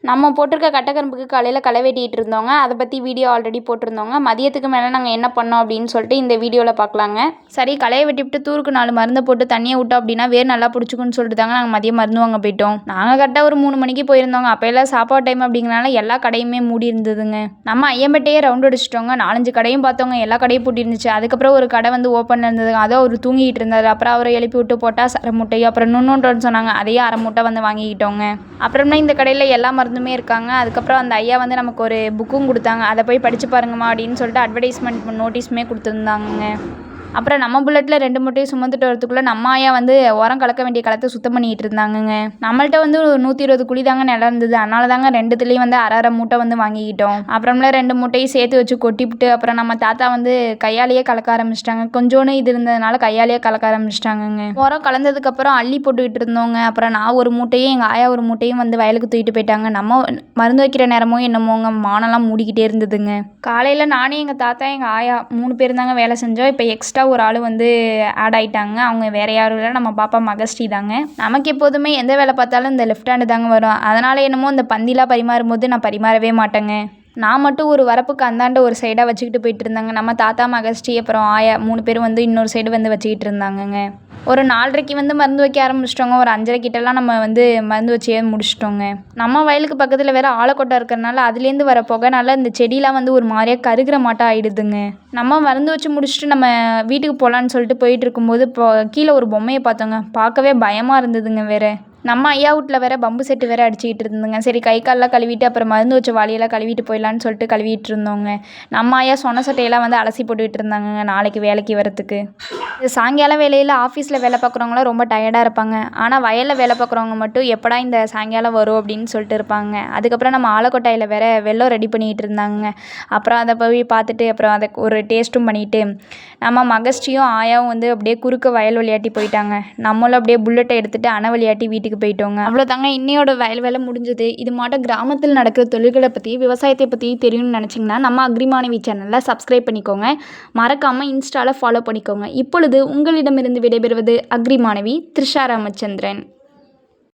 நம்ம போட்டிருக்க கட்டக்கரும்புக்கு காலையில் களை வெட்டிகிட்டு இருந்தோங்க. அதை பற்றி வீடியோ ஆல்ரெடி போட்டிருந்தோங்க. மதியத்துக்கு மேலே நாங்கள் என்ன பண்ணோம் அப்படின்னு சொல்லிட்டு இந்த வீடியோவில் பார்க்கலாங்க. சரி, களையை வெட்டிவிட்டு தூருக்கு 4 மருந்து போட்டு தண்ணியை விட்டோம் அப்படின்னா வேர் நல்லா பிடிச்சிக்குன்னு சொல்லிட்டு தாங்க நாங்கள் மதியம் மருந்து வாங்க போயிட்டோம். நாங்கள் கரெக்டாக ஒரு 3 மணிக்கு போயிருந்தோங்க. அப்போ எல்லாம் சாப்பாடு டைம் அப்படிங்கிறனால எல்லா கடையுமே மூடி இருந்ததுங்க. நம்ம ஐயம்பேட்டையே ரவுண்ட் அடிச்சிட்டோங்க. 4-5 கடையும் பார்த்தோங்க. எல்லா கடையும் பூட்டி இருந்துச்சு. அதுக்கப்புறம் ஒரு கடை வந்து ஓப்பனில் இருந்ததுங்க. அதை அவர் தூங்கிட்டு இருந்தார். அப்புறம் அவரை எழுப்பி விட்டு போட்டால் அரை மூட்டை, அப்புறம் இன்னொன்று சொன்னாங்க. அதையே அரை மூட்டை வந்து வாங்கிக்கிட்டோங்க. அப்புறம்னா இந்த கடையில் எல்லா மருந்துமே இருக்காங்க. அதுக்கப்புறம் அந்த ஐயா வந்து நமக்கு ஒரு புக்கும் கொடுத்தாங்க. அதை போய் படித்து பாருங்கம்மா அப்படின்னு சொல்லிட்டு அட்வர்டைஸ்மெண்ட் நோட்டீஸுமே கொடுத்துருந்தாங்க. அப்புறம் நம்ம புல்லட்டில் 2 மூட்டையும் சுமந்துட்டு வரதுக்குள்ளே நம்ம ஆயா வந்து உரம் கலக்க வேண்டிய களத்தை சுத்தம் பண்ணிகிட்டு இருந்தாங்கங்க. நம்மள்ட்ட வந்து ஒரு 120 குழி தாங்க நிலம் இருந்தது. அதனால தாங்க 2துலேயும் வந்து அரை மூட்டை வந்து வாங்கிக்கிட்டோம். அப்புறம்ல 2 மூட்டையும் சேர்த்து வச்சு கொட்டிவிட்டு அப்புறம் நம்ம தாத்தா வந்து கையாலேயே கலக்க ஆரம்பிச்சிட்டாங்க. கொஞ்சோன்னு இது இருந்ததுனால கையாலேயே கலக்க ஆரம்பிச்சிட்டாங்கங்க. உரம் கலந்ததுக்கப்புறம் அள்ளி போட்டுக்கிட்டு இருந்தோங்க. அப்புறம் நான் ஒரு மூட்டையும் எங்கள் ஆயா ஒரு மூட்டையும் வந்து வயலுக்கு தூக்கிட்டு போயிட்டாங்க. நம்ம மருந்து வைக்கிற நேரமோ என்னமோங்க வானெல்லாம் மூடிக்கிட்டே இருந்ததுங்க. காலையில் நானே எங்கள் தாத்தா எங்கள் ஆயா 3 பேர் தாங்க வேலை செஞ்சோம். இப்போ எக்ஸ்ட்ரா ஒரு ஆள் வந்து ஆட் ஆகிட்டாங்க. அவங்க வேறு யாரும் இல்லை, நம்ம பாப்பா மகஸ்ரீ தாங்க. நமக்கு எப்போதுமே எந்த வேலை பார்த்தாலும் இந்த லெஃப்ட் ஹேண்டு தாங்க வரும். அதனால் என்னமோ இந்த பந்திலாம் பரிமாறும் போது நான் பரிமாறவே மாட்டேங்க. நான் மட்டும் ஒரு வரப்புக்கு அந்தாண்ட ஒரு சைடாக வச்சுக்கிட்டு போயிட்டு இருந்தாங்க. நம்ம தாத்தா மகஸ்ரீ அப்புறம் ஆயா 3 பேரும் வந்து இன்னொரு சைடு வந்து வச்சுக்கிட்டு இருந்தாங்கங்க. ஒரு 4:30க்கு வந்து மருந்து வைக்க ஆரம்பிச்சிட்டோங்க. ஒரு 5:30 கிட்டலாம் நம்ம வந்து மருந்து வச்சே முடிச்சிட்டோங்க. நம்ம வயலுக்கு பக்கத்தில் வேறு ஆலக்கொட்டை இருக்கிறனால அதுலேருந்து வர புகைனால இந்த செடியெலாம் வந்து ஒரு மாதிரியாக கருகிற மாட்டம் ஆகிடுதுங்க. நம்ம மருந்து வச்சு முடிச்சுட்டு நம்ம வீட்டுக்கு போகலான்னு சொல்லிட்டு போயிட்டு இருக்கும்போது இப்போ கீழே ஒரு பொம்மையை பார்த்தோங்க. பார்க்கவே பயமாக இருந்ததுங்க. வேறு நம்ம ஐயா வீட்டில் வேறு பம்பு செட்டு வேறு அடிச்சுக்கிட்டு இருந்ததுங்க. சரி, கை காலெலாம் கழுவிட்டு அப்புறம் மருந்து வச்ச வாளியெல்லாம் கழுவிட்டு போயிடலான்னு சொல்லிட்டு கழுவிட்டு இருந்தோங்க. நம்ம ஐயா சொன்ன சட்டையெல்லாம் வந்து அலசி போட்டுக்கிட்டு இருந்தாங்க நாளைக்கு வேலைக்கு வரத்துக்கு. இது சாயங்காலம் வேலையில் ஆஃபீஸில் வேலை பார்க்குறவங்களாம் ரொம்ப டயர்டாக இருப்பாங்க. ஆனால் வயலில் வேலை பார்க்குறவங்க மட்டும் எப்படா இந்த சாயங்காலம் வரும் அப்படின்னு சொல்லிட்டு இருப்பாங்க. அதுக்கப்புறம் நம்ம ஆலக்கொட்டாயில் வேறு வெள்ளம் ரெடி பண்ணிக்கிட்டு இருந்தாங்க. அப்புறம் அதை போய் பார்த்துட்டு அப்புறம் அதை ஒரு டேஸ்ட்டும் பண்ணிவிட்டு நம்ம மகஸ்ரீயும் ஆயாவும் வந்து அப்படியே குறுக்க வயல் விளையாட்டி போயிட்டாங்க. நம்மளும் அப்படியே புல்லட்டை எடுத்துகிட்டு அணை விளையாட்டி வீட்டுக்கு போயிட்டோங்க. அவ்வளோதாங்க இன்னையோட வயல் வேலை முடிஞ்சது. இது மாட்ட கிராமத்தில் நடக்கிற தொழில்களை பற்றி விவசாயத்தை பற்றி தெரியும்னு நினச்சிங்கன்னா நம்ம அக்ரிமானவி சேனலில் சப்ஸ்கிரைப் பண்ணிக்கோங்க. மறக்காமல் இன்ஸ்டாவில் ஃபாலோ பண்ணிக்கோங்க. இப்பொழுது உங்களிடமிருந்து விடைபெறுவது அக்ரிமானவி த்ரிஷா ராமச்சந்திரன்.